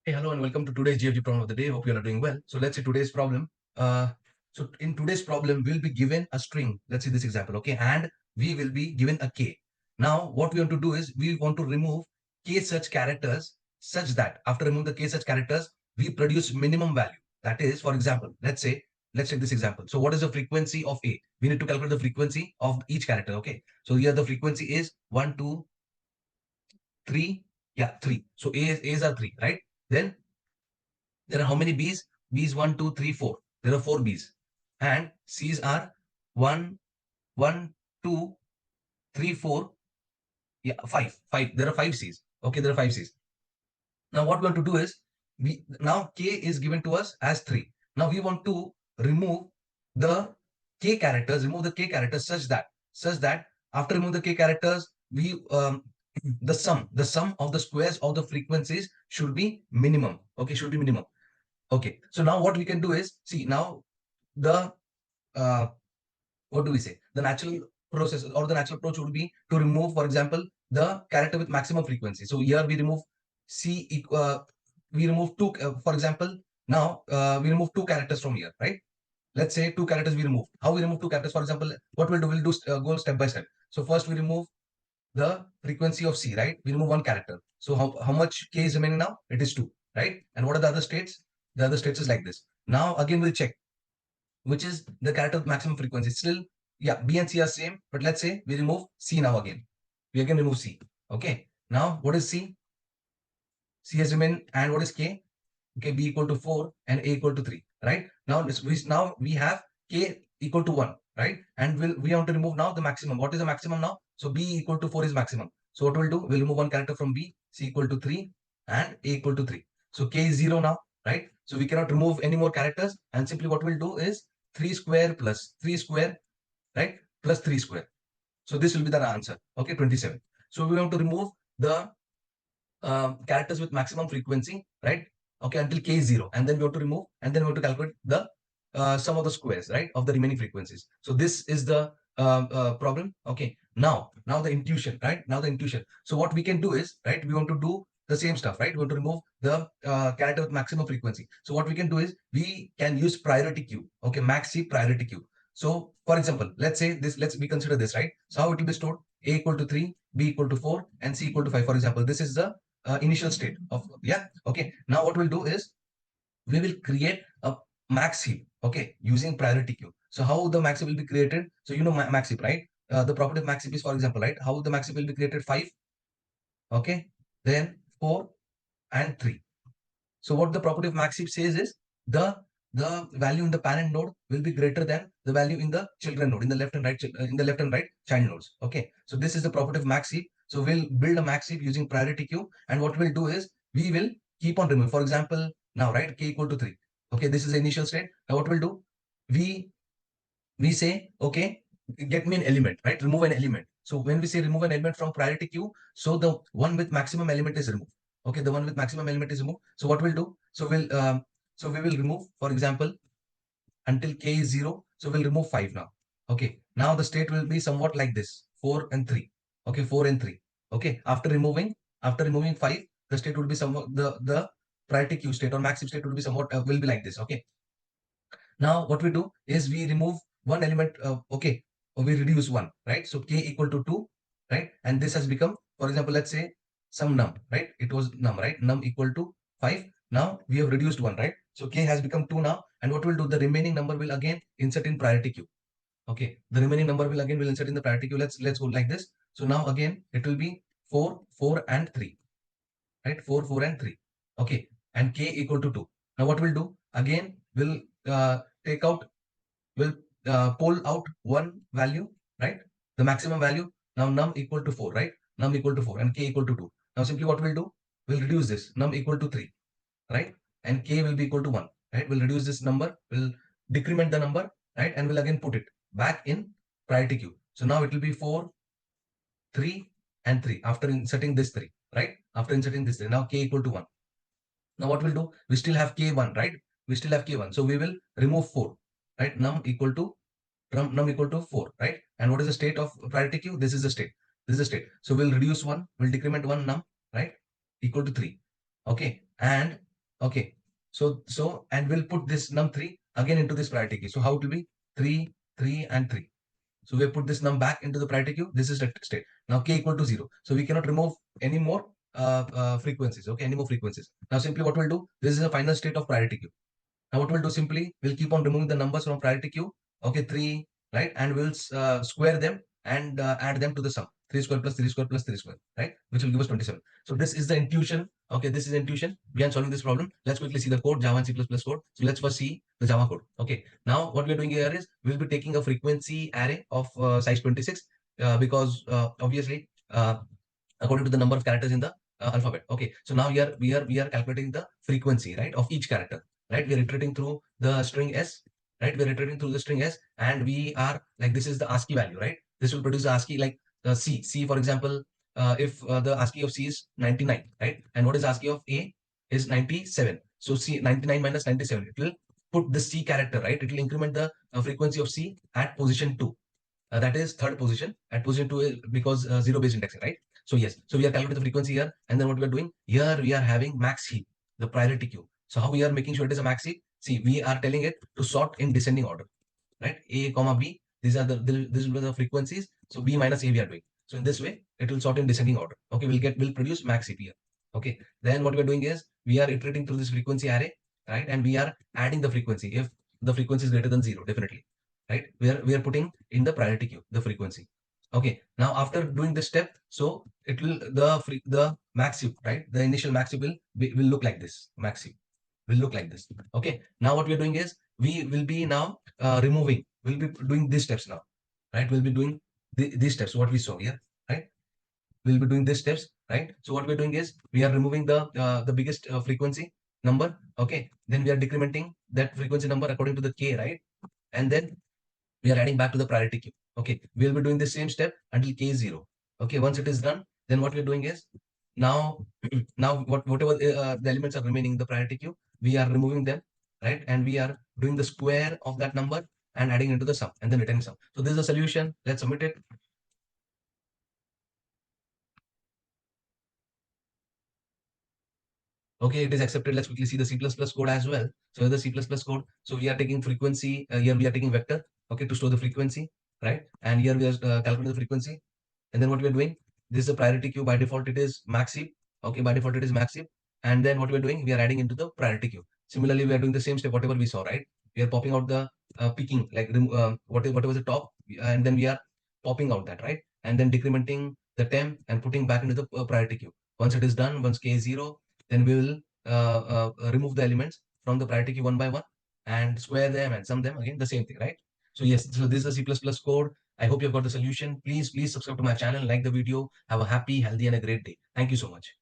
Hey, hello, and welcome to today's GFG problem of the day. Hope you are doing well. So let's see today's problem. So in today's problem, we'll be given a string. Let's see this example, okay? And we will be given a k. Now, what we want to do is we want to remove k such characters such that after removing the k such characters, we produce minimum value. That is, for example, let's take this example. So what is the frequency of a? We need to calculate the frequency of each character, okay? So here the frequency is 1, 2, 3. Yeah, 3. So A's are 3, right? Then there are how many B's? B's 1, 2, 3, 4. There are 4 B's. And C's are 1, 1, 2, 3, 4. Yeah, 5. 5. There are 5 C's. Okay, there are 5 C's. Now what we want to do is, now K is given to us as 3. Now we want to remove the remove the K characters such that after removing the K characters, we the sum of the squares of the frequencies should be minimum. Okay, should be minimum. Okay, so now what we can do is, see now the uh, what do we say? The natural process or the natural approach would be to remove, for example, the character with maximum frequency. So here we remove we remove two, for example, now we remove two characters from here, right? Let's say two characters we remove. How we remove two characters? For example, what we'll do go step by step. So first we remove the frequency of C, right? We remove one character. So how much K is remaining now? It is 2, right? And what are the other states? The other states is like this. Now again we'll check which is the character with maximum frequency. Still, yeah, B and C are same, but let's say we remove C now again. We again remove C. Okay. Now what is C? C has remained, and what is K? Okay, B equal to 4 and A equal to 3, right? Now we have K equal to 1, right? And we want to remove now the maximum. What is the maximum now? So B equal to 4 is maximum. So what we'll do, we'll remove one character from B, C equal to 3 and A equal to 3. So K is 0 now, right? So we cannot remove any more characters, and simply what we'll do is 3 square plus 3 square, right? Plus 3 square. So this will be the answer, okay, 27. So we want to remove the characters with maximum frequency, right? Okay, until k is 0, and then we have to remove, and then we have to calculate the sum of the squares, right, of the remaining frequencies. So this is the problem. Okay, now the intuition, right? Now the intuition. So what we can do is, right, we want to do the same stuff, right? We want to remove the character with maximum frequency. So what we can do is we can use priority queue. Okay, max C priority queue. So for example, let's say this, we consider this, right? So how it will be stored? A equal to 3, B equal to 4, and C equal to 5. For example, this is the initial state of, yeah, okay. Now what we'll do is we will create a max heap, okay, using priority queue. So how the max heap will be created? So you know max heap, right? The property of max heap is, for example, right, how the max heap will be created: 5, okay, then 4 and 3. So what the property of max heap says is the value in the parent node will be greater than the value in the children node, in the left and right child nodes. Okay, so this is the property of max heap. So we'll build a max heap using priority queue, and what we'll do is we will keep on removing. For example, now, right, k equal to 3. Okay, this is the initial state. Now what we'll do, we we say, okay, get me an element, right? Remove an element. So when we say remove an element from priority queue, so the one with maximum element is removed. Okay, the one with maximum element is removed. So what we'll do? So we will remove, for example, until k is 0. So we'll remove 5 now. Okay, now the state will be somewhat like this: 4 and 3. Okay, 4 and 3. Okay, after removing 5, the state will be somewhat the priority queue state or maximum state will be somewhat will be like this. Okay, now what we do is we remove one element, okay, or we reduce one, right? So k equal to 2, right? And this has become, for example, let's say some num, right? It was num, right? Num equal to 5. Now we have reduced one, right? So k has become 2 now. And what we'll do, the remaining number will again insert in priority queue. Okay, the remaining number will insert in the priority queue. Let's go like this. So now again it will be 4, 4 and 3, right? 4, 4 and 3. Okay, and k equal to 2. Now what we'll do, again we'll take out, we'll pull out one value, right? The maximum value. Now num equal to 4, right? Num equal to 4 and k equal to 2. Now simply what we'll do, we'll reduce this. Num equal to 3, right? And k will be equal to 1, right? We'll reduce this number, we'll decrement the number, right? And we'll again put it back in priority queue. So now it will be 4, 3 and 3 after inserting this 3, right? After inserting this 3, now k equal to 1. Now what we'll do, we still have k1, right? We still have k1. So we will remove 4, right? Num equal to 4, right? And what is the state of priority queue? This is the state. This is the state. So we'll reduce 1, we'll decrement 1 num, right? Equal to 3. Okay. And Okay. So and we'll put this num3 again into this priority queue. So how it will be 3, 3, and 3. So we put this num back into the priority queue. This is the state. Now k equal to 0. So we cannot remove any more frequencies. Okay, any more frequencies. Now simply what we'll do, this is a final state of priority queue. Now what we'll do simply, we'll keep on removing the numbers from priority queue. Okay, 3, right? And we'll square them and add them to the sum. 3 square plus 3 square plus 3 square, right? Which will give us 27. So this is the intuition. Okay, this is intuition behind solving this problem. Let's quickly see the code, Java and C++ code. So let's first see the Java code. Okay, now what we're doing here is we'll be taking a frequency array of size 26 because obviously according to the number of characters in the alphabet. Okay, so now we are calculating the frequency, right, of each character, right? We are iterating through the string s, right? We are iterating through the string s, and we are like, this is the ASCII value, right? This will produce the ASCII, like c, for example, if the ASCII of c is 99, right? And what is ASCII of a is 97. So c, 99 minus 97, it will put the c character, right? It will increment the frequency of c at position 2. That is third position. At position 2 is because zero based indexing, right? So yes, so we are calculating the frequency here, and then what we are doing here, we are having max heap, the priority queue. So how we are making sure it is a max heap? See, we are telling it to sort in descending order, right? A comma B, these are the this will be the frequencies. So B minus A we are doing. So in this way, it will sort in descending order. Okay, we'll produce max heap here. Okay, then what we are doing is we are iterating through this frequency array, right? And we are adding the frequency if the frequency is greater than 0, definitely, right? We are putting in the priority queue the frequency. Okay, now after doing this step, so it will the max heap, right? The initial max heap will look like this. Max heap will look like this. Okay, now what we are doing is we will be now removing. We'll be doing these steps now, right? We'll be doing these steps. What we saw here, right? We'll be doing these steps, right? So what we're doing is we are removing the biggest frequency number. Okay, then we are decrementing that frequency number according to the k, right? And then we are adding back to the priority queue. Okay, we'll be doing the same step until k is 0. Okay, once it is done, then what we're doing is now now whatever the elements are remaining in the priority queue, we are removing them, right? And we are doing the square of that number and adding into the sum and then returning sum. So this is the solution. Let's submit it. Okay, it is accepted. Let's quickly see the C++ code as well. So the C++ code. So we are taking frequency. Here we are taking vector. Okay, to store the frequency, right? And here we are calculating the frequency. And then what we're doing, this is a priority queue. By default, it is max heap. Okay, by default, it is max heap. And then what we're doing, we are adding into the priority queue. Similarly, we are doing the same step, whatever we saw, right? We are popping out the picking, like whatever the top, and then we are popping out that, right? And then decrementing the temp and putting back into the priority queue. Once it is done, once k is 0, then we will remove the elements from the priority queue one by one and square them and sum them again, the same thing, right? So yes, so this is the C++ code. I hope you've got the solution. Please subscribe to my channel, like the video. Have a happy, healthy, and a great day. Thank you so much.